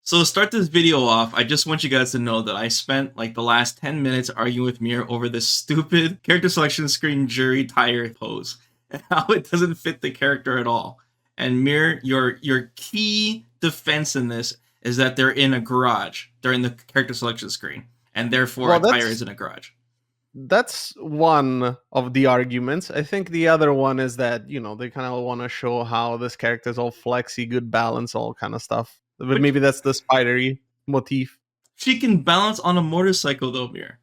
So to start this video off, I just want you guys to know that I spent like the last 10 minutes arguing with Mir over this stupid character selection screen Juri tire pose and how it doesn't fit the character at all. And Mir, your key defense in this is that they're in a garage. They're in the character selection screen, and therefore Well, a tire is in a garage. that's one of the arguments. I think the other one is that, they kind of want to show how this character is all flexy, good balance, all kind of stuff. But maybe that's the spidery motif. She can balance on a motorcycle though, Mir.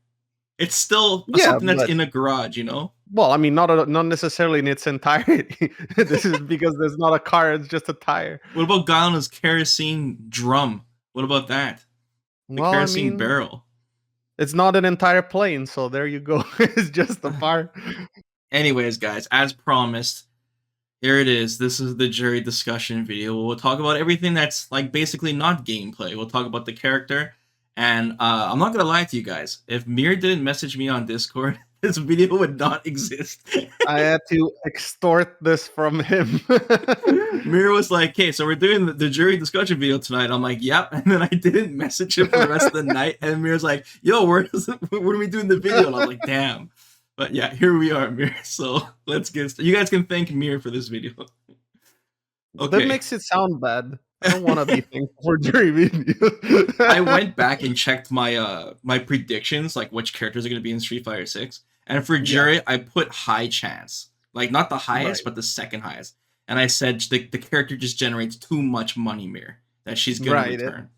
It's still something that's in a garage, you know? Well, I mean, not necessarily in its entirety. This is because there's not a car; it's just a tire. What about Guyana's kerosene drum? What about that? The kerosene barrel. It's not an entire plane, so there you go. It's just a part. Anyways, guys, as promised, here it is. This is the Juri discussion video. We'll talk about everything that's like basically not gameplay. We'll talk about the character. And I'm not gonna lie to you guys. If Mir didn't message me on Discord, this video would not exist. I had to extort this from him. Mir was like, "Okay, so we're doing the Juri discussion video tonight." I'm like, "Yep." And then I didn't message him for the rest of the night. And Mir's like, "Yo, when are we doing the video?" And I'm like, "Damn." But yeah, here we are, Mir. So let's get started. You guys can thank Mir for this video. Okay. That makes it sound bad. I don't want to be thankful for Juri video. I went back and checked my my predictions, like which characters are going to be in Street Fighter 6. And for Juri, I put high chance. Like, not the highest, but the second highest. And I said the character just generates too much money, Mir, that she's going to return.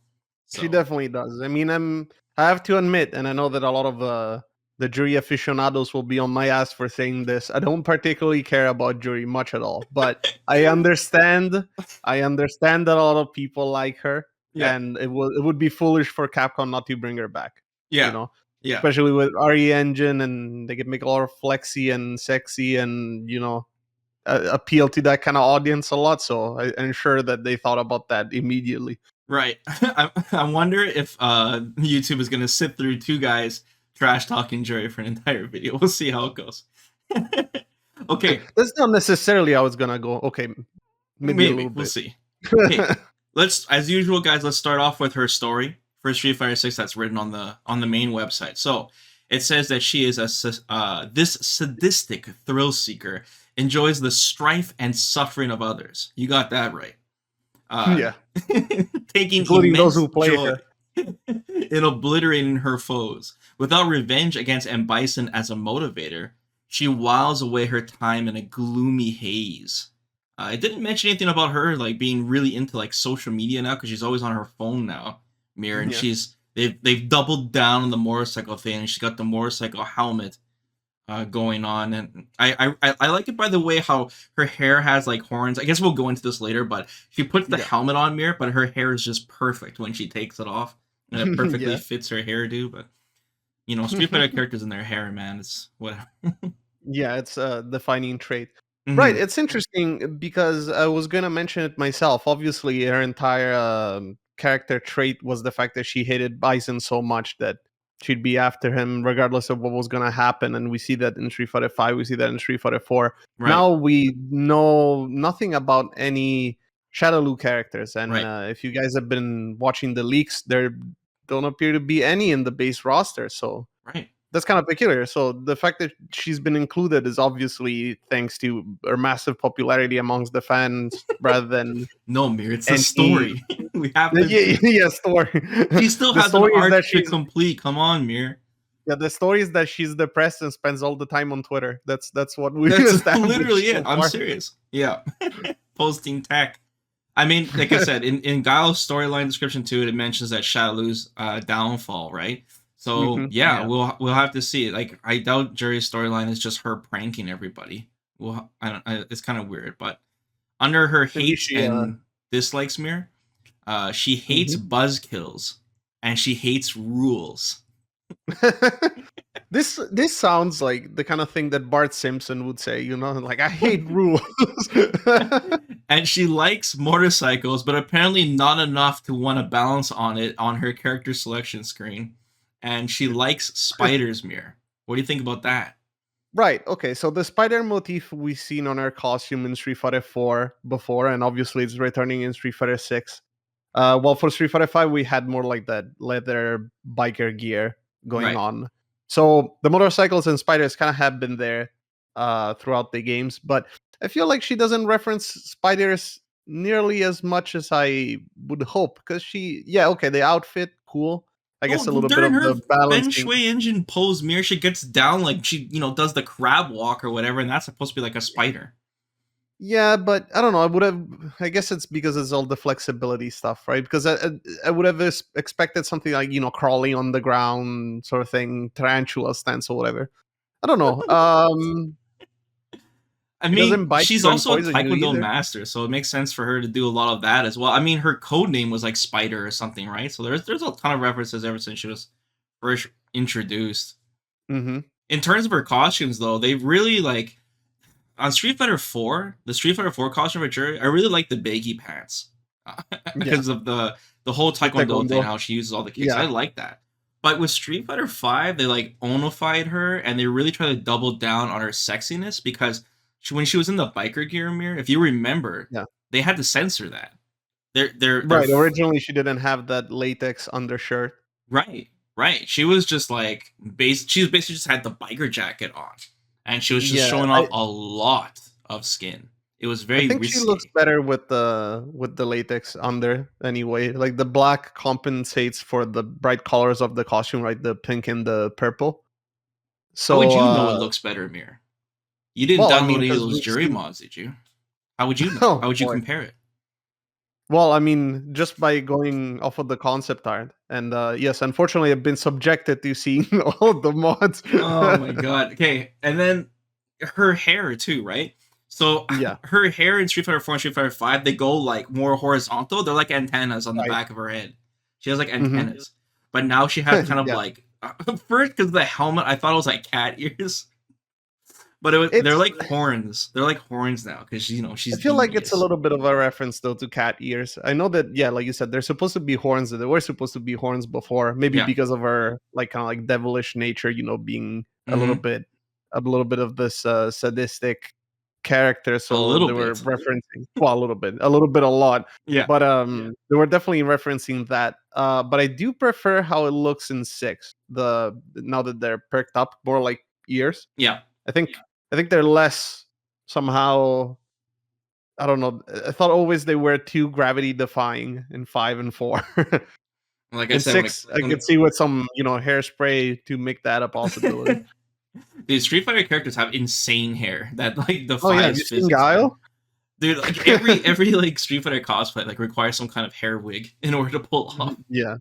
So. She definitely does. I mean, I have to admit, and I know that a lot of the Juri aficionados will be on my ass for saying this. I don't particularly care about Juri much at all, but I understand that a lot of people like her, and it would be foolish for Capcom not to bring her back. Yeah, you know, especially with RE Engine, and they can make a lot of flexy and sexy, and appeal to that kind of audience a lot. So I'm sure that they thought about that immediately. Right. I wonder if YouTube is going to sit through two guys trash talking Juri for an entire video. We'll see how it goes. Okay. That's not necessarily how it's gonna go. Okay. Maybe a little bit. We'll see. Okay. Let's, as usual, guys, let's start off with her story for Street Fighter 6 that's written on the main website. So it says that she is this sadistic thrill seeker, enjoys the strife and suffering of others. You got that right. Taking including those who play joy in obliterating her foes. Without revenge against M.Bison as a motivator, she whiles away her time in a gloomy haze. It didn't mention anything about her like being really into like social media now, because she's always on her phone now, Mir, and they've doubled down on the motorcycle thing, and she's got the motorcycle helmet going on, and I like it, by the way, how her hair has like horns. I guess we'll go into this later, but she puts the helmet on, Mir, but her hair is just perfect when she takes it off, and it perfectly fits her hairdo. But Street Fighter characters and their hair, man, it's whatever. It's a defining trait. Right, it's interesting because I was gonna mention it myself. Obviously, her entire character trait was the fact that she hated Bison so much that she'd be after him regardless of what was gonna happen, and we see that in Street Fighter 5, we see that in Street Fighter 4. Right. Now we know nothing about any Shadowloo characters, and if you guys have been watching the leaks, there don't appear to be any in the base roster, so that's kind of peculiar. So the fact that she's been included is obviously thanks to her massive popularity amongst the fans, rather than no, Mir, it's a story. We have story. She still has an arc to complete. Come on, Mir. Yeah, the story is that she's depressed and spends all the time on Twitter. That's what we. That's literally it. I'm serious. Yeah, posting tech. I mean, like I said, in Guile's storyline description too, it mentions that Shadowloo's downfall, right? So we'll have to see. Like, I doubt Juri's storyline is just her pranking everybody. Well, it's kind of weird, but under her hate and dislikes, Mir, she hates buzzkills and she hates rules. This sounds like the kind of thing that Bart Simpson would say, like, I hate rules. And she likes motorcycles, but apparently not enough to want to balance on it on her character selection screen. And she likes spiders, Mir. What do you think about that? Right. Okay. So the spider motif we've seen on her costume in Street Fighter 4 before, and obviously it's returning in Street Fighter 6. Well, for Street Fighter Five, we had more like that leather biker gear going Right. on. So the motorcycles and spiders kind of have been there throughout the games, but I feel like she doesn't reference spiders nearly as much as I would hope. Because yeah, okay, the outfit, cool. I Oh, guess a little bit during of her the Feng balancing. Shui engine pose mirror, she gets down like she, does the crab walk or whatever, and that's supposed to be like a spider. Yeah, but I don't know. I would have. I guess it's because it's all the flexibility stuff, right? Because I would have expected something like crawling on the ground sort of thing, tarantula stance or whatever. I don't know. I She doesn't mean, bite she's you and also a poison you Taekwondo either. master, so it makes sense for her to do a lot of that as well. I mean, her code name was like Spider or something, right? So there's a ton of references ever since she was first introduced. Mm-hmm. In terms of her costumes, though, they really like on Street Fighter 4, the Street Fighter 4 costume for Juri, I really like the baggy pants Yeah, because of the whole the Taekwondo thing, taekwondo. how she uses all the kicks. I Yeah, like that. But with Street Fighter 5, they like onified her and they really try to double down on her sexiness because when she was in the biker gear mirror, if you remember, yeah. they had to censor that. They're Right. Originally, she didn't have that latex undershirt. right, right. She was just like she was basically just had the biker jacket on, and she was just Yeah, showing off a lot of skin. It was I very think she looks risky. better with the latex under anyway. Like the black compensates for the bright colors of the costume, right? The pink and the purple. How would So, you know it looks better, Mir? You didn't well, I download mean, any of because those we've jury seen. mods, did you? How would you know? Oh How would you boy. compare it? Well, I mean, just by going off of the concept art, and yes, unfortunately, I've been subjected to seeing all of the mods. Oh my god. Okay, and then her hair too, right? So Yeah, her hair in Street Fighter 4 and Street Fighter 5, they go like more horizontal. They're like antennas on the right. back of her head. She has like Hmm. antennas. But now she has kind of Yeah, like first because the helmet, I thought it was like cat ears. But they're it's. like horns. They're like horns now because I she's feel like it's a devious. little bit of a reference though to cat ears. I know that, yeah, like you said, they're supposed to be horns. They were supposed to be horns before, maybe Yeah. because of her like kind of like devilish nature, being Mm-hmm. a little bit of this sadistic character. A So little they were bit. referencing, well, a little bit, a lot, Yeah. but they were definitely referencing that. But I do prefer how it looks in six. The now that they're perked up more like ears, Yeah. I think I think they're less somehow. I don't know. I thought always they were too gravity defying in 5 and 4. Like I In said, when it six, I could see with some, hairspray to make that a possibility. these Street Fighter characters have insane hair that like Oh yeah, have defies you seen physics, man. Guile? Dude, like every like Street Fighter cosplay like requires some kind of hair wig in order to pull off. Yeah.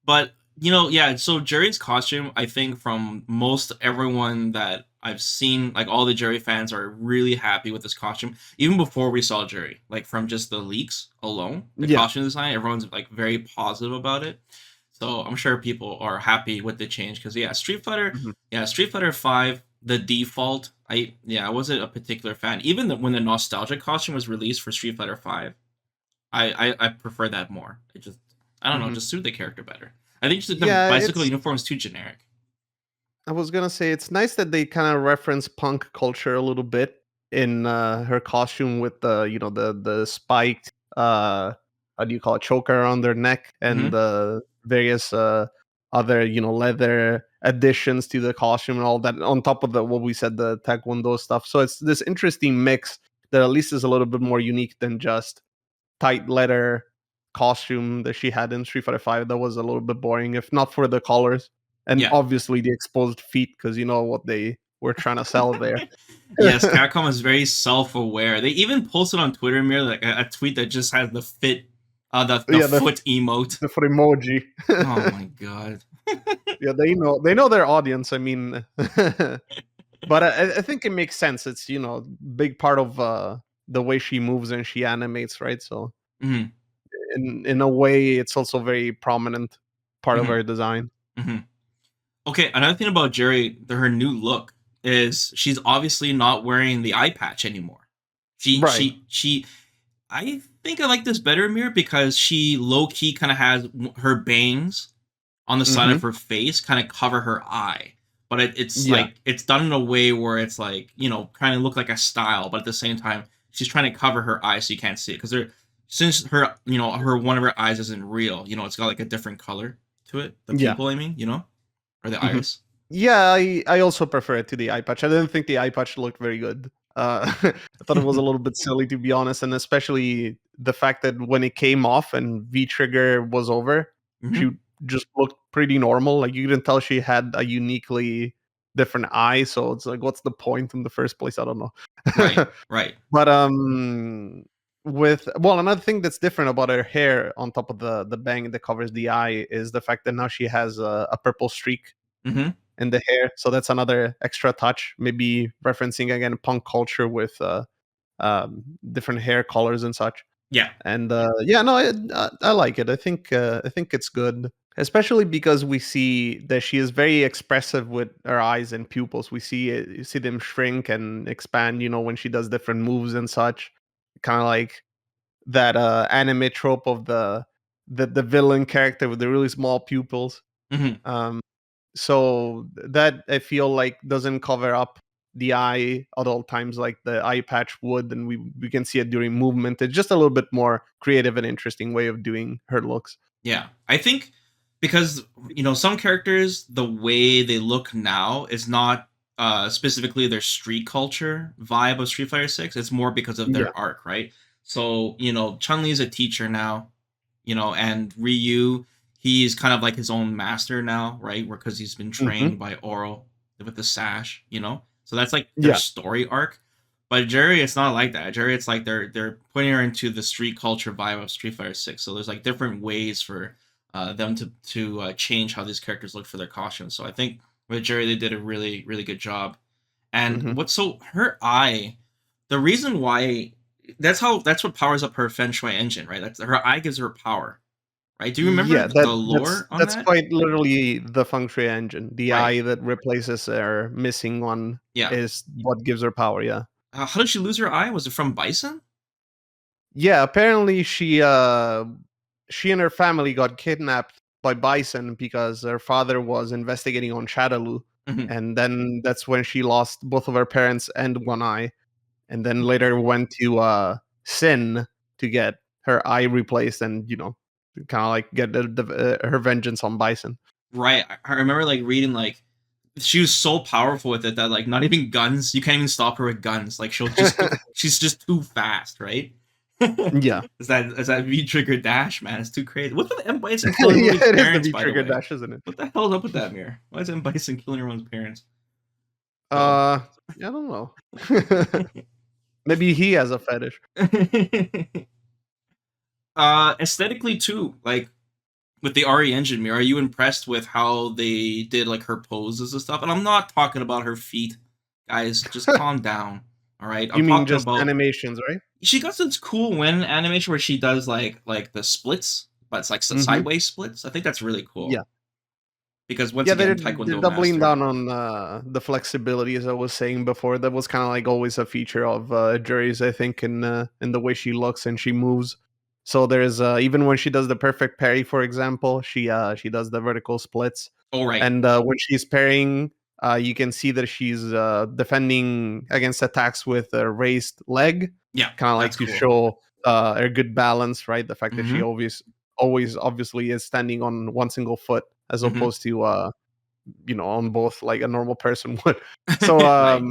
But yeah. So Jerry's costume, I think from most everyone that I've seen, like all the Jerry fans are really happy with this costume. Even before we saw Jerry, like from just the leaks alone, the Yeah. costume design, everyone's like very positive about it. So I'm sure people are happy with the change because Mhm. Street Fighter 5, the default. I wasn't a particular fan. Even when the nostalgia costume was released for Street Fighter 5, I prefer that more. It just I don't know, Mhm. just suit the character better. I think just the Yeah, bicycle it's uniform is too generic. I was gonna say it's nice that they kind of reference punk culture a little bit in her costume with the the spiked how do you call it, choker around their neck and Hmm. the various other leather additions to the costume and all that on top of the what we said, the taekwondo stuff. So it's this interesting mix that at least is a little bit more unique than just tight leather costume that she had in Street Fighter Five. That was a little bit boring, if not for the colors and Yeah. obviously the exposed feet, because you know what they were trying to sell there. Yes, Capcom is very self-aware. They even posted on Twitter mirror like a tweet that just has the fit, the Yeah, foot emote. the for emoji. Oh my god. Yeah, they know their audience. I mean, but I think it makes sense. It's big part of the way she moves and she animates, right? So Hmm. in a way, it's also very prominent part of Hmm. her design. Hmm. Okay, another thing about Jerry, her new look is she's obviously not wearing the eye patch anymore. Right. She. I think I like this better, Mir, because she low key kind of has her bangs on the side of Hmm. her face kind of cover her eye, but it's Yeah. like it's done in a way where it's like kind of look like a style, but at the same time she's trying to cover her eye so you can't see it because since her, her one of her eyes isn't real, it's got like a different color to it. The Yeah. pupil, I mean, or the Mhm. iris. Yeah, I also prefer it to the eye patch. I didn't think the eye patch looked very good. I thought it was a little bit silly, to be honest, and especially the fact that when it came off and V trigger was over, Hmm. she just looked pretty normal. Like you couldn't tell she had a uniquely different eye. So it's like, what's the point in the first place? I don't know. Right, right. But with well, another thing that's different about her hair on top of the bang that covers the eye is the fact that now she has a purple streak Hmm. in the hair. So that's another extra touch, maybe referencing again punk culture with different hair colors and such. Yeah. And yeah, no, I like it. I think it's good, especially because we see that she is very expressive with her eyes and pupils. We see it, you see them shrink and expand. You know, when she does different moves and such, kind of like that anime trope of the villain character with the really small pupils. Hmm. Um, so that I feel like doesn't cover up the eye at all times like the eye patch would, and we can see it during movement. It's just a little bit more creative and interesting way of doing her looks. Yeah, I think because some characters, the way they look now is not specifically their street culture vibe of Street Fighter Six. It's more because of Yeah. their arc, right? So Chun Li's a teacher now, and Ryu, he's kind of like his own master now, right? Because he's been Hmm. trained by Oro with the sash, So that's like their Yeah. story arc. But Jerry, it's not like that. Jerry, it's like they're putting her into the street culture vibe of Street Fighter Six. So there's like different ways for them to change how these characters look for their costumes. So I think with Jerry, they did a really really good job. And Hmm. what's so her eye, the reason why that's what powers up her Feng Shui engine, right? That's her eye gives her power, right? Do you remember Yeah, the that's lore on that's that? quite literally the feng shui engine. The Right. eye that replaces her missing one Yeah. is what gives her power. Yeah. How did she lose her eye? Was it from Bison? Yeah, apparently she and her family got kidnapped by Bison because her father was investigating on Shadaloo, Hmm. and then that's when she lost both of her parents and one eye, and then later went to Sin to get her eye replaced and kind of like get her vengeance on Bison. Right. I remember like reading like she was so powerful with it that like not even guns, you can't even stop her with guns. Like she'll just go, she's just too fast, right? Yeah. Is that V trigger dash, man? It's too crazy. What's with M Bison killing Yeah, everybody's it is the parents, V by the trigger way? dash, isn't it? What the hell's up with that mirror? Why is M Bison killing everyone's parents? So I don't know. Maybe he has a fetish. aesthetically too, like with the RE engine mirror, are you impressed with how they did like her poses and stuff? And I'm not talking about her feet, guys. Just calm down. All right. I'm You mean talking just about animations, right? she got this cool win animation where she does like the splits, but it's like Mhm. sideways splits. I think that's really Yeah. cool because once Yeah, again, they're Taekwondo doubling master. down on the flexibility, as I was saying before. That was kind of like always a feature of Juri's, I think, in the way she looks and she moves. So there's even when she does the perfect parry, for example, she does the vertical splits, Oh right, and when she's parrying, you can see that she's defending against attacks with a raised leg, yeah, kind of like that's to cool. show a good balance, right? The fact that she Mm-hmm. always obviously is standing on one single foot as Mm-hmm. opposed to on both like a normal person would. So Right.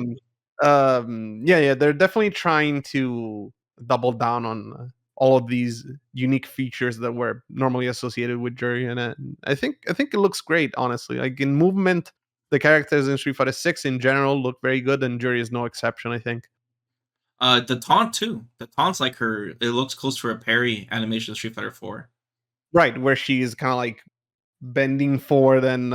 yeah, they're definitely trying to double down on all of these unique features that were normally associated with Jury, and I think it looks great, honestly. Like in movement, the characters in Street Fighter 6 in general look very good, and Jury is no exception, I think. The taunt too. The taunt's like her. It looks close to her parry animation of Street Fighter Four. Right, where she is kind of like bending forward and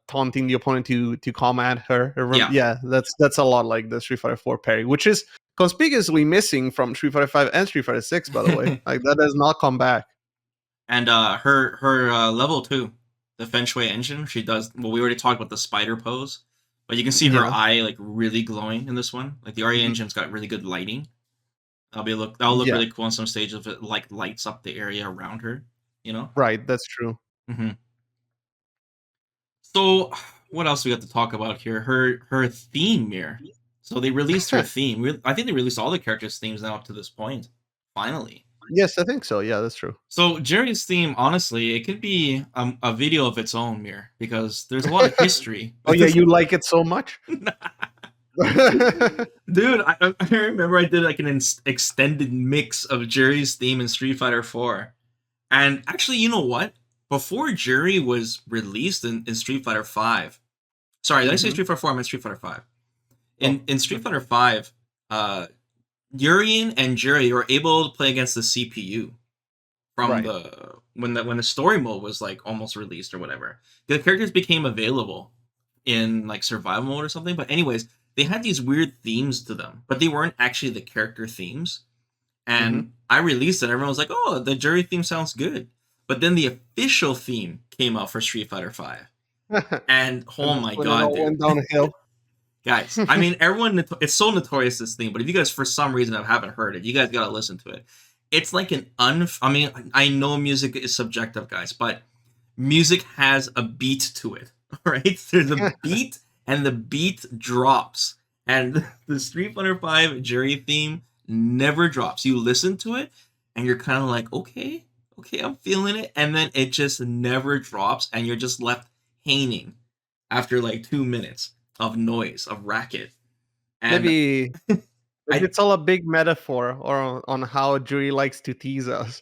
taunting the opponent to come at her. Yeah. Yeah, that's a lot like the Street Fighter 4 parry, which is conspicuously missing from Street Fighter 5 and Street Fighter 6, by the way. Like that does not come back. And her level two, the Feng Shui engine, she does. Well, we already talked about the spider pose, but you can see her Yeah. eye like really glowing in this one. Like the RE Mhm. engine's got really good lighting. That'll look Yeah. really cool on some stage if it like lights up the area around her. You know. Right, that's true. Hmm. So what else we got to talk about here? Her theme mirror. So they released her theme. I think they released all the characters' themes now up to this point. Finally. Yes, I think so. Yeah, that's true. So Jerry's theme, honestly, it could be a video of its own, Mir, because there's a lot of history Oh with yeah, this. you like it so much? Dude, I remember I did like an extended mix of Jerry's theme in Street Fighter 4. And actually, you know what? Before Juri was released in Street Fighter 5, sorry, did I say Hmm. Street Fighter 4? I meant Street Fighter 5. Oh, In Street okay. Fighter 5, uh, Urian and Juri were able to play against the CPU from Right. when the story mode was like almost released or whatever. The characters became available in like survival mode or something. But anyways, they had these weird themes to them, but they weren't actually the character themes. Hmm. And I released it. Everyone was like, "Oh, the Juri theme sounds good." But then the official theme came out for Street Fighter 5. And And oh that's my when it god, all dude. went downhill. Guys, I mean, everyone, it's so notorious, this theme, but if you guys, for some reason, haven't heard it, you guys gotta listen to it. It's like I mean, I know music is subjective, guys, but music has a beat to it, right? There's a beat, and the beat drops. And the Street Fighter 5 Juri theme never drops. You listen to it, and you're kind of like, okay, I'm feeling it. And then it just never drops, and you're just left hanging after like 2 minutes of noise, of racket. And Maybe maybe I, it's all a big metaphor or on how Juri likes to tease us.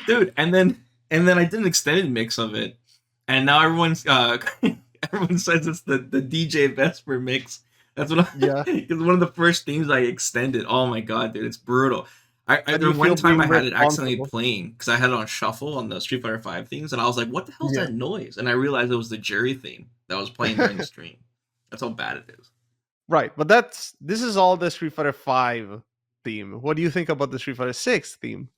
dude, and then I did an extended mix of it, and now everyone's everyone says it's the DJ Vesper mix. That's what Yeah. because one of the first themes I extended. Oh my god, dude, it's brutal. How do There you one feel time I being had it accidentally responsible? playing because I had it on shuffle on the Street Fighter 5 things, and I was like, "What the hell's Yeah. that noise?" And I realized it was the Jerry theme that was playing during the stream. That's how bad it is. Right, but this is all the Street Fighter 5 theme. What do you think about the Street Fighter 6 theme?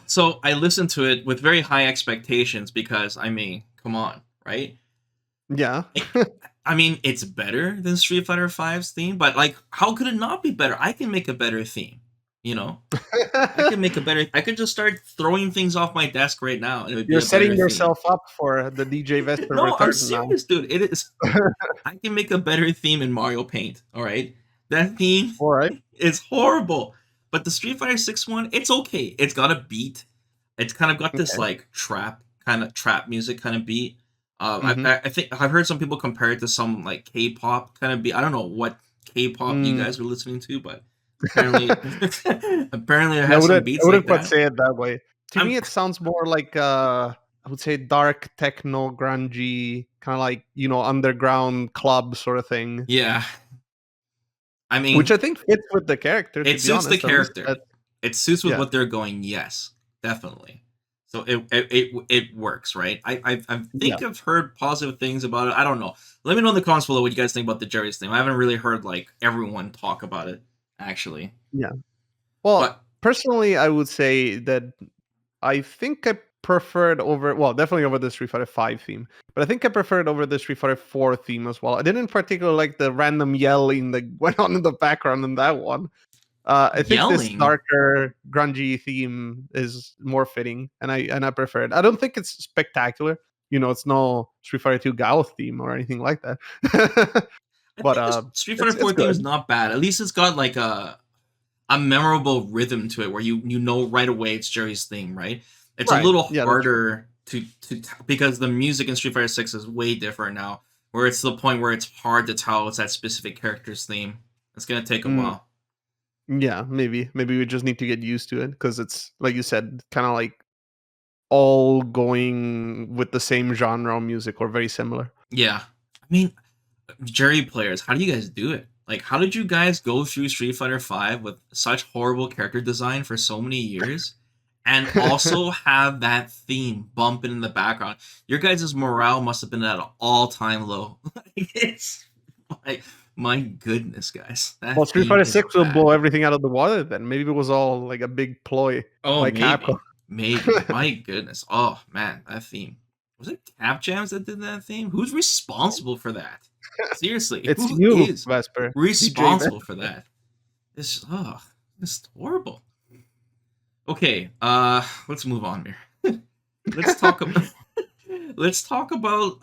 So I listened to it with very high expectations because I mean, come on, right? Yeah. It, I mean, it's better than Street Fighter V's theme, but like, how could it not be better? I can make a better theme. You know, I can make a better. I could just start throwing things off my desk right now, and it would be You're a better setting theme. yourself up for the DJ Vesper No, I'm return now. serious, dude. It is. I can make a better theme in Mario Paint. All right, that theme All right. is horrible, but the Street Fighter 6 one, it's okay. It's got a beat. It's kind of got this Okay. like trap music kind of beat. Mhm. I think I've heard some people compare it to some like K-pop kind of beat. I don't know what K-pop you Mm. guys were listening to, but apparently apparently it I has some wouldn't beats I like wouldn't quite that. say it that way. To I'm me, it sounds more like I would say dark techno, grungy, kind of like underground club sort of thing, yeah. I which mean, I think fits with the character. To it be suits the honest, at least character. that. It suits with Yeah, what they're going. Yes, definitely. So it works, right? I yeah, think I've heard positive things about it. I don't know. Let me know in the comments below what you guys think about the Jerry's thing. I haven't really heard like everyone talk about it actually, yeah. Well, but personally, I would say that I think I preferred over, well, definitely over the Street Fighter 5 theme, but I think I preferred over the Street Fighter 4 theme as well. I didn't particularly like the random yelling that went on in the background in that one. I think this yelling. darker, grungy theme is more fitting, and I prefer it. I don't think it's spectacular. It's no Street Fighter 2 Gao theme or anything like that. I But think the Street Fighter it's 4 theme is good. not bad. At least it's got like a memorable rhythm to it where you know right away it's Jerry's theme, right? It's a Right. little Yeah, that's true. harder to because the music in Street Fighter 6 is way different now, where it's to the point where it's hard to tell it's that specific character's theme. It's gonna take a Mm, while. yeah, maybe we just need to get used to it because it's like you said, kind of like all going with the same genre of music or very similar. Yeah. I mean, Jerry players, how do you guys do it? Like, how did you guys go through Street Fighter 5 with such horrible character design for so many years and also have that theme bumping in the background? Your guys' morale must have been at an all-time low. It's like, my goodness, guys. That Well, Street theme Fighter is 6 will bad. blow everything out of the water then. Maybe it was all like a big ploy Oh, by Capcom. maybe. Maybe. My goodness. Oh, man, that theme. Was it Cap Jams that did that theme? Who's responsible for that? Seriously, It's who you, is Vesper. DJ responsible for Vesper. that? It's horrible. Okay, let's move on here. let's talk about let's talk about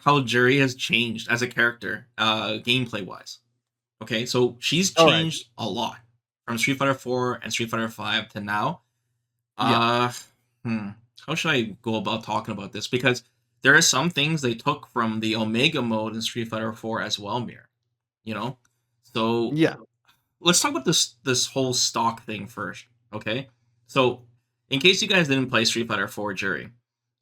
how Juri has changed as a character, gameplay wise. Okay, so she's All right. changed a lot. from Street Fighter 4 and Street Fighter 5 to now. Yeah. Uh, hmm, how should I go about talking about this? Because there are some things they took from the Omega mode in Street Fighter 4 as well, Mir. You know, so Yeah. let's talk about this whole stock thing first, okay? So, in case you guys didn't play Street Fighter 4 Juri,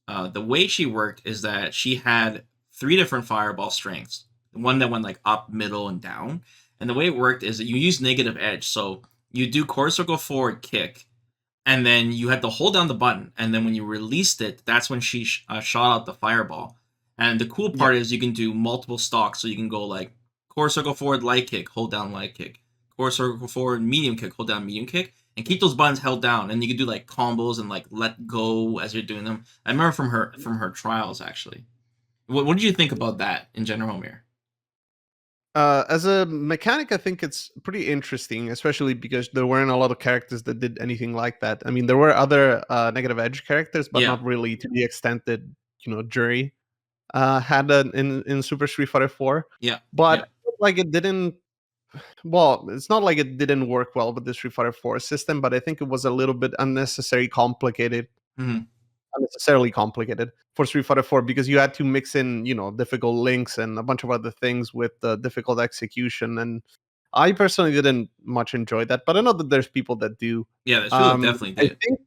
the way she worked is that she had three different fireball strengths. One that went like up, middle, and down. And the way it worked is that you use negative edge. So you do quarter circle forward kick, and then you had to hold down the button. And then when you released it, that's when she shot out the fireball. And the cool Yeah. part is you can do multiple stocks. So you can go like quarter circle forward light kick, hold down light kick, quarter circle forward medium kick, hold down medium kick, and keep those buttons held down. And you can do like combos and like let go as you're doing them. I remember from her trials actually. What did you think about that in general, Mir? As a mechanic, I think it's pretty interesting, especially because there weren't a lot of characters that did anything like that. I mean, there were other negative edge characters, but Yeah, not really to the extent that Juri had in Super Street Fighter 4. yeah, But yeah. like it didn't. Well, it's not like it didn't work well with the Street Fighter 4 system, but I think it was a little bit Hmm. unnecessarily complicated for Street Fighter 4 because you had to mix in, difficult links and a bunch of other things with the difficult execution. And I personally didn't much enjoy that, but I know that there's people that do. Yeah, that's people Um, definitely I did. think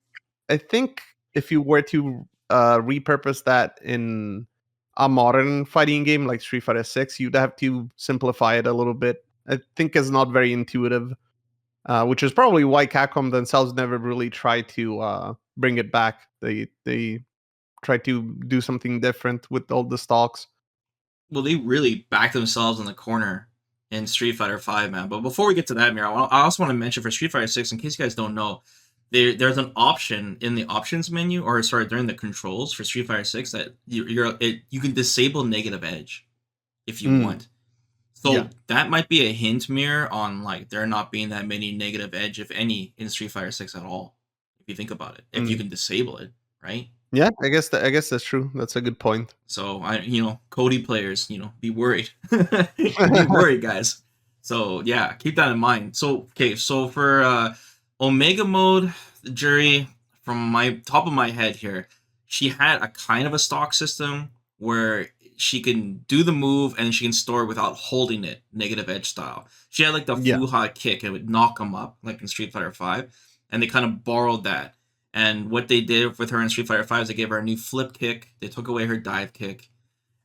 I think if you were to repurpose that in a modern fighting game like Street Fighter 6, you'd have to simplify it a little bit. I think it's not very intuitive, which is probably why Capcom themselves never really tried to bring it back. They tried to do something different with all the stocks. Well, they really backed themselves in the corner in Street Fighter 5, man. But before we get to that, Mira, I also want to mention for Street Fighter 6, in case you guys don't know, there's an option in the options menu, or sorry, during the controls for Street Fighter 6 that you can disable negative edge if you Mm, want. yeah. So that might be a hint, Mirror, on like there not being that many negative edge, if any, in Street Fighter 6 at all. If you think about it, if you Mm. can disable it, right? Yeah, I guess that's true. That's a good point. So Cody players, be worried. Be worried, guys. So yeah, keep that in mind. So okay, so for Omega mode, the Jury, from my top of my head here, she had a kind of a stock system where she can do the move and she can store it without holding it, negative edge style. She had like the Yeah. Fuha kick and it would knock them up, like in Street Fighter 5. And they kind of borrowed that. And what they did with her in Street Fighter 5 is they gave her a new flip kick. They took away her dive kick.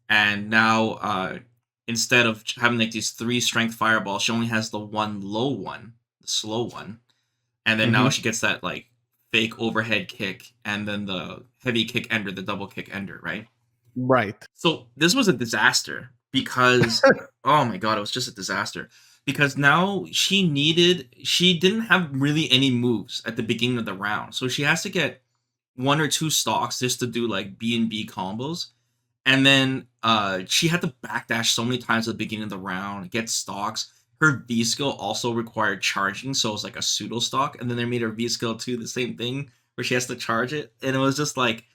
And now, instead of having like these three strength fireballs, she only has the one low one, the slow one. And then now Hmm. she gets that like fake overhead kick and then the heavy kick ender, the double kick ender, right? Right. So this was a disaster because, oh my god, it was just a disaster. Because now she didn't have really any moves at the beginning of the round. So she has to get one or two stocks just to do like B&B combos. And then she had to backdash so many times at the beginning of the round, get stocks. Her V skill also required charging, so it was like a pseudo stock. And then they made her V skill too the same thing, where she has to charge it. And it was just like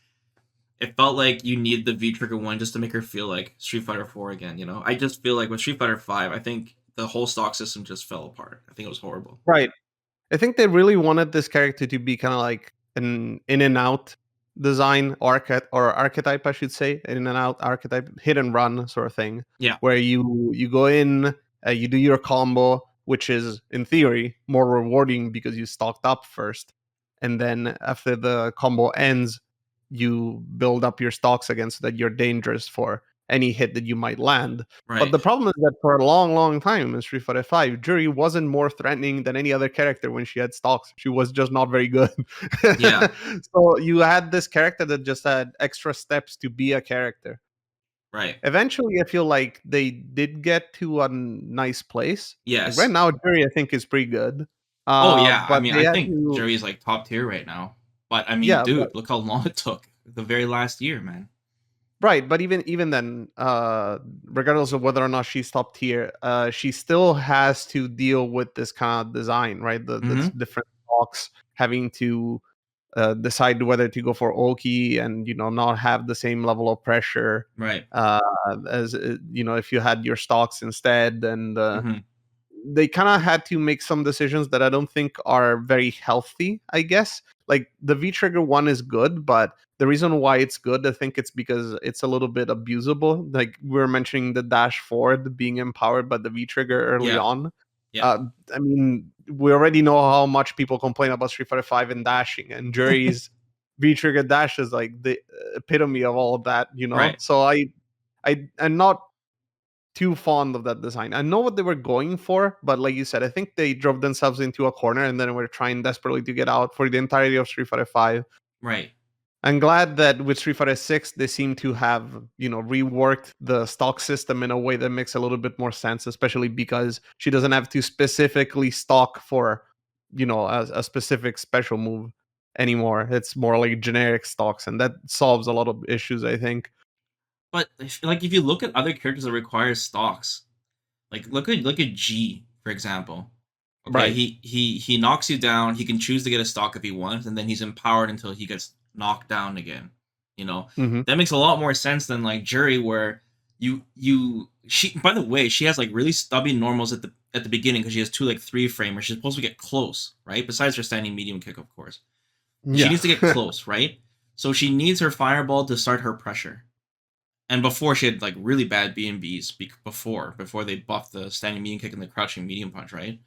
it felt like you needed the V trigger one just to make her feel like Street Fighter 4 again. I just feel like with Street Fighter 5, I think the whole stock system just fell apart. I think it was horrible. Right. I think they really wanted this character to be kind of like an in and out design or archetype, I should say, in and out archetype, hit and run sort of thing, Yeah, where you go in, you do your combo, which is in theory more rewarding because you stocked up first, and then after the combo ends, you build up your stocks again so that you're dangerous for any hit that you might land. But right. the problem is that for a long, long time in Street Fighter 5, Juri wasn't more threatening than any other character when she had stocks. She was just not very good. Yeah, So you had this character that just had extra steps to be a character. right. Eventually, I feel like they did get to a nice place. Like right Yes. now, Juri, I think, is pretty good. Oh yeah, I But mean, they I had think to, Jerry's like top tier right now. But I mean, yeah, but dude, look how long it took. The very last year, man. right, but even then, regardless of whether or not she's top tier, she still has to deal with this kind of design, right? That's Mm-hmm. different blocks having to decide whether to go for Oki and not have the same level of pressure Right. uh, as if you had your stocks instead, and Mm-hmm. they kind of had to make some decisions that I don't think are very healthy, I guess. Like the V trigger one is good, but the reason why it's good, I think it's because it's a little bit abusable. Like we were mentioning the dash forward being empowered by the V trigger early Yeah. on. Yeah. Uh, I mean, we already know how much people complain about Street Fighter Five and dashing, and Juri's V trigger dash is like the epitome of all of that, you know. Right. So I'm not too fond of that design. I know what they were going for, but like you said, I think they drove themselves into a corner and then were trying desperately to get out for the entirety of Street Fighter Five. Right. I'm glad that with Street Fighter 6 they seem to have, reworked the stock system in a way that makes a little bit more sense, especially because she doesn't have to specifically stock for, a specific special move anymore. It's more like generic stocks, and that solves a lot of issues, I think. But like if you look at other characters that require stocks, like look at G for example. Okay, Right. he knocks you down. He can choose to get a stock if he wants, and then he's empowered until he gets knocked down again. You know Hmm. that makes a lot more sense than like Jury, where you she. By the way, she has like really stubby normals at the beginning because she has two like three framers. She's supposed to get close, right? Besides her standing medium kick, of course, she Yeah. needs to get close, right? So she needs her fireball to start her pressure. And before she had like really bad B&Bs before they buffed the standing medium kick and the crouching medium punch, right?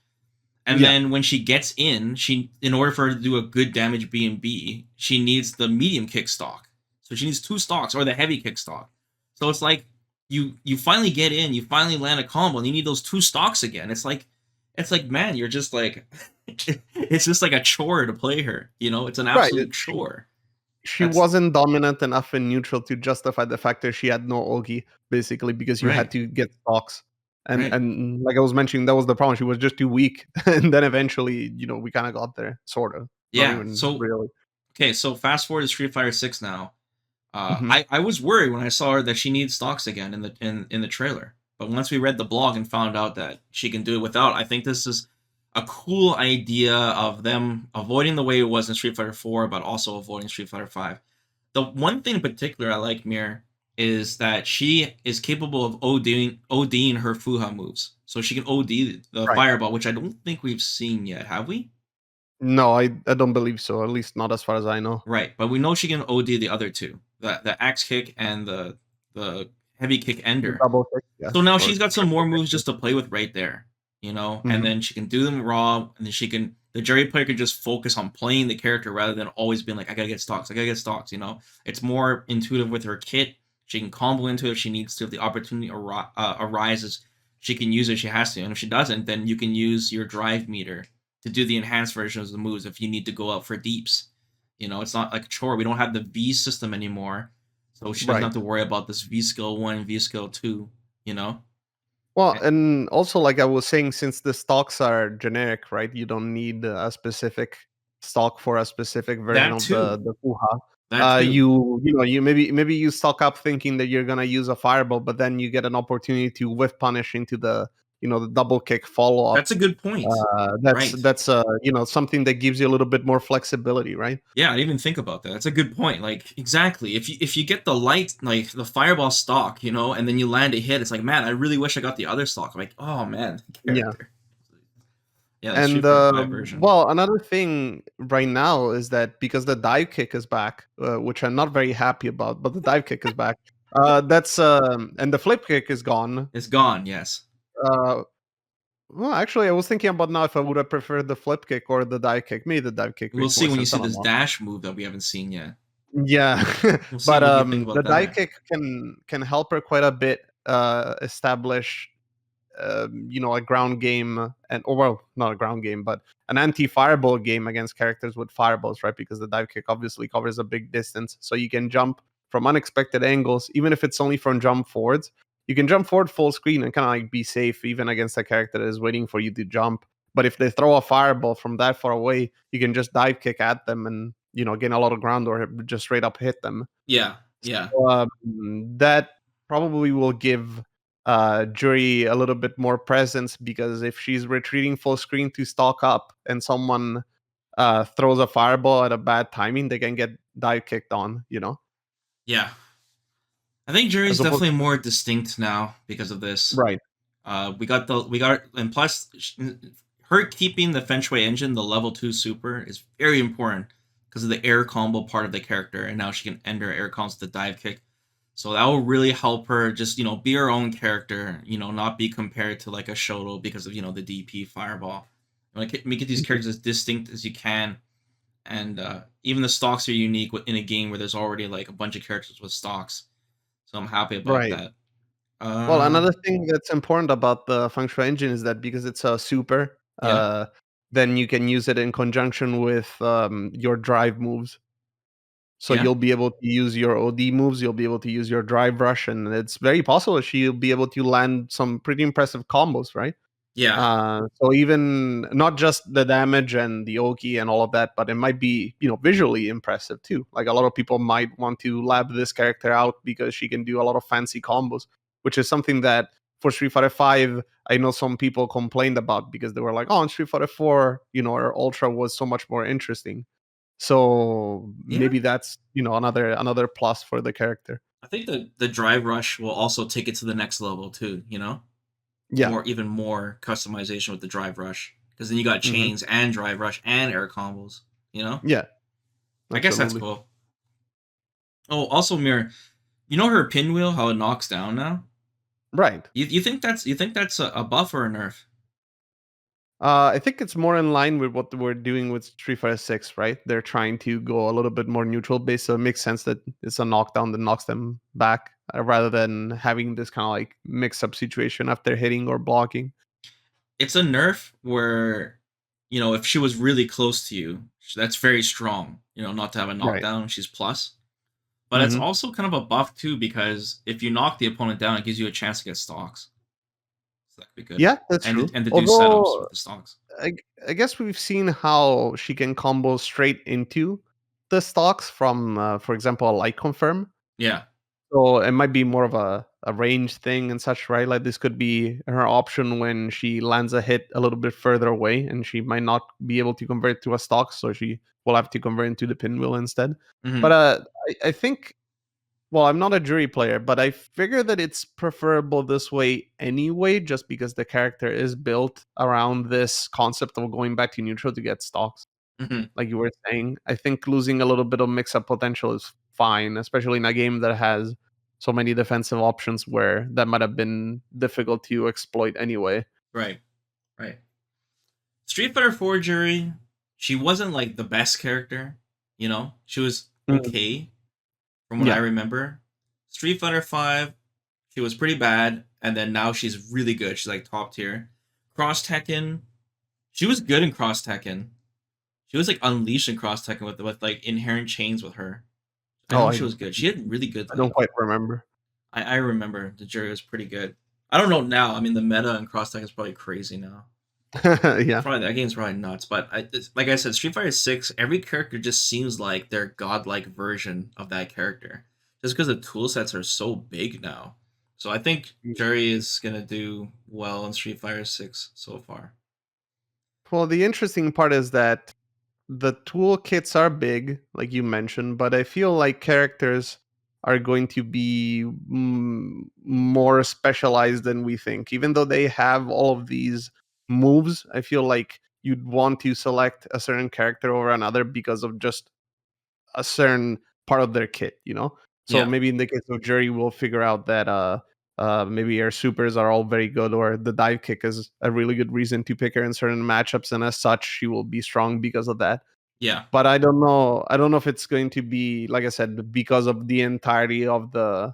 And Yeah. then when she gets in, in order for her to do a good damage B&B, she needs the medium kick stock. So she needs two stocks or the heavy kick stock. So it's like you finally get in, you finally land a combo, and you need those two stocks again. It's like man, you're just like it's just like a chore to play her. It's an Right. absolute chore. She That's wasn't dominant enough in neutral to justify the fact that she had no Ogi, basically, because you had right, to get stocks. And right. and like I was mentioning, that was the problem. She was just too weak. And then eventually, we kind of got there, sort of. Not Yeah. even So really. okay, so fast forward to Street Fighter 6 now. Hmm. I was worried when I saw her that she needs stocks again in the trailer. But once we read the blog and found out that she can do it without, I think this is a cool idea of them avoiding the way it was in Street Fighter 4, but also avoiding Street Fighter 5. The one thing in particular I like, Mir, is that she is capable of ODing her Fuha moves. So she can OD the Right. fireball, which I don't think we've seen yet, have we? No, I don't believe so. At least not as far as I know. Right, but we know she can OD the other two, the axe kick and the heavy kick The ender. double kick, yeah. So now Or she's got some more triple moves kick. just to play with right there, and Hmm. then she can do them raw, and then the jury player can just focus on playing the character rather than always being like, I gotta get stocks, I gotta get stocks. It's more intuitive with her kit. She can combo into it if she needs to. If the opportunity arises, she can use it if she has to, and if she doesn't, then you can use your drive meter to do the enhanced versions of the moves if you need to go out for deeps. It's not like a chore. We don't have the V system anymore, so she doesn't Right. have to worry about this V skill 1, V skill 2. You know, Well, Eh, and also, like I was saying, since the stocks are generic, right? You don't need a specific stock for a specific version that of the too. the Fuha. That too. You maybe you stock up thinking that you're gonna use a fireball, but then you get an opportunity to whiff punish into the double kick follow up. That's a good point. That's Right. something that gives you a little bit more flexibility, right? Yeah, I didn't even think about that. That's a good point. Like exactly. If you get the light like the fireball stock, and then you land a hit, it's like, man, I really wish I got the other stock. I'm like, oh man, the Yeah. character. Yeah, the And Street Fighter 5 version. well, another thing right now is that because the dive kick is back, which I'm not very happy about, but the dive kick is back. That's and the flip kick is gone. It's gone, yes. Uh, well, actually, I was thinking about now if I would have preferred the flip kick or the dive kick. Maybe the dive kick We'll makes see more when you sense. see I don't this know. dash move that we haven't seen yet. Yeah, We'll see but what you think the about dive that. kick can help her quite a bit establish a ground game and or well, not a ground game, but an anti-fireball game against characters with fireballs, right? Because the dive kick obviously covers a big distance, so you can jump from unexpected angles, even if it's only from jump forwards. You can jump forward full screen and kind of like be safe even against a character that is waiting for you to jump. But if they throw a fireball from that far away, you can just dive kick at them and gain a lot of ground or just straight up hit them. Yeah, yeah. That probably will give Juri a little bit more presence because if she's retreating full screen to stalk up and someone throws a fireball at a bad timing, they can get dive kicked on, Yeah. I think Jury's as opposed definitely to more distinct now because of this. right. And plus her keeping the Feng Shui engine, the level 2 super, is very important because of the air combo part of the character, and now she can end her air combos with the dive kick. So that will really help her just, be her own character, not be compared to like a Shoto because of, the DP fireball. Make these characters as distinct as you can. And even the stocks are unique in a game where there's already like a bunch of characters with stocks. So I'm happy about Right. that. Well, Uh, another thing that's important about the Feng Shui engine is that because it's a super, yeah, then you can use it in conjunction with your drive moves. So yeah, you'll be able to use your OD moves, you'll be able to use your drive rush, and it's very possible she'll be able to land some pretty impressive combos, right? yeah, So even not just the damage and the Oki and all of that, but it might be, visually impressive too. Like a lot of people might want to lab this character out because she can do a lot of fancy combos, which is something that for Street Fighter 5, I know some people complained about because they were like, oh, in Street Fighter 4, our Ultra was so much more interesting. So yeah. maybe that's, another plus for the character. I think the drive rush will also take it to the next level too. Yeah. Even more customization with the drive rush because then you got Hmm. chains and drive rush and air combos. Yeah, I guess that's absolutely. cool. Oh, also, Mir, her pinwheel, how it knocks down now. Right. You think that's a buff or a nerf? I think it's more in line with what we're doing with Street Fighter 6, right? They're trying to go a little bit more neutral based, so it makes sense that it's a knockdown that knocks them back rather than having this kind of like mix up situation after hitting or blocking. It's a nerf where, if she was really close to you, that's very strong. Not to have a Right. knockdown, she's plus. But it's Hmm. also kind of a buff too because if you knock the opponent down, it gives you a chance to get stocks. So that could be good, Yeah, that's and true. to do setups Although with the stocks. I, I guess we've seen how she can combo straight into the stocks from, for example, a light confirm. Yeah. So it might be more of a range thing and such, right? Like this could be her option when she lands a hit a little bit further away and she might not be able to convert to a stock, so she will have to convert into the pinwheel instead. But Hmm. I think, well, I'm not a jury player, but I figure that it's preferable this way anyway, just because the character is built around this concept of going back to neutral to get stocks Hmm. like you were saying. I think losing a little bit of mix up potential is fine, especially in a game that has so many defensive options where that might have been difficult to exploit anyway. Right. Right. Street Fighter 4 Jury, she wasn't like the best character. She was Mm, okay from what I yeah. remember. Street Fighter 5, she was pretty bad, and then now she's really good. She's like top tier. Cross Tekken, she was good in Cross Tekken. She was like unleashed in Cross Tekken with like inherent chains with her. I Oh, know I she was good. She had really good I don't like quite remember. I remember the jury was pretty good. I don't know now. I mean the meta in Cross Tekken is probably crazy now. Yeah. Probably that game's probably nuts. But like I said, Street Fighter 6, every character just seems like their godlike version of that character. Just because the tool sets are so big now. So I think Juri is gonna do well in Street Fighter 6 so far. Well, the interesting part is that the toolkits are big, like you mentioned, but I feel like characters are going to be more specialized than we think. Even though they have all of these moves, I feel like you'd want to select a certain character over another because of just a certain part of their kit. So Yeah, maybe in the case of Jury, we'll figure out that maybe her supers are all very good, or the dive kick is a really good reason to pick her in certain matchups, and as such, she will be strong because of that. yeah. But I don't know. I don't know if it's going to be, like I said, because of the entirety of the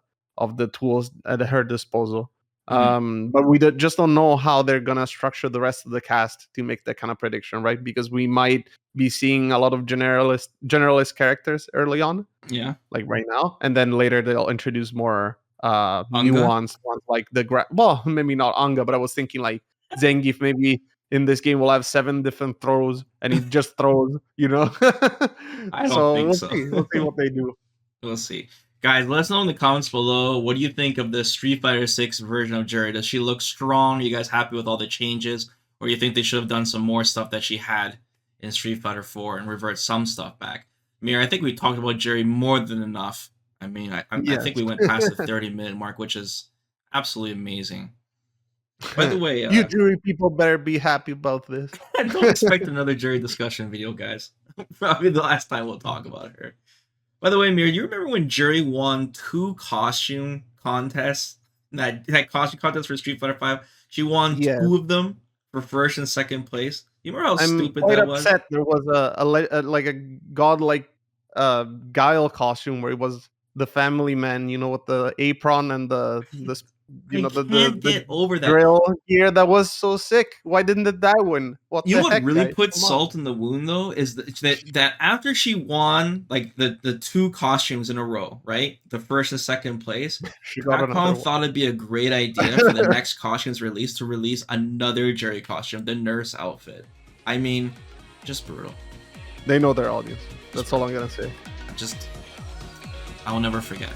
tools at her disposal. Hmm. But we just don't know how they're gonna structure the rest of the cast to make that kind of prediction, right? Because we might be seeing a lot of generalist characters early on, Yeah. like right now, and then later they'll introduce more Anga? nuanced ones like well, maybe not Anga, but I was thinking like Zangief. Maybe in this game we'll have 7 different throws and he just throws. I don't So think we'll so. see. We'll see what they do. We'll see. Guys, let us know in the comments below. What do you think of the Street Fighter 6 version of Juri? Does she look strong? Are you guys happy with all the changes? Or you think they should have done some more stuff that she had in Street Fighter 4 and revert some stuff back? Mir, I think we talked about Juri more than enough. I mean, I think Yes. we went past the 30-minute mark, which is absolutely amazing. By the way, You Juri people better be happy about this. I don't expect another Juri discussion video, guys. Probably the last time we'll talk about her. By the way, Mir, you remember when Juri won 2 costume contests? That costume contest for Street Fighter 5? She won Yeah. 2 of them for first and second place. You remember how I'm stupid quite that was? upset there was like a godlike Guile costume where it was the family man, with the apron and the I can't the get over that. drill gear. That was so sick. Why didn't it that win? What You know the what heck, really guys? put Come on. salt in the wound though is that after she won like the 2 costumes in a row, right? The first and second place, She got another Capcom one. thought it'd be a great idea for the next costumes release to release another Jerry costume, the nurse outfit. I mean, just brutal. They know their audience. That's all I'm gonna say. I'll never forget.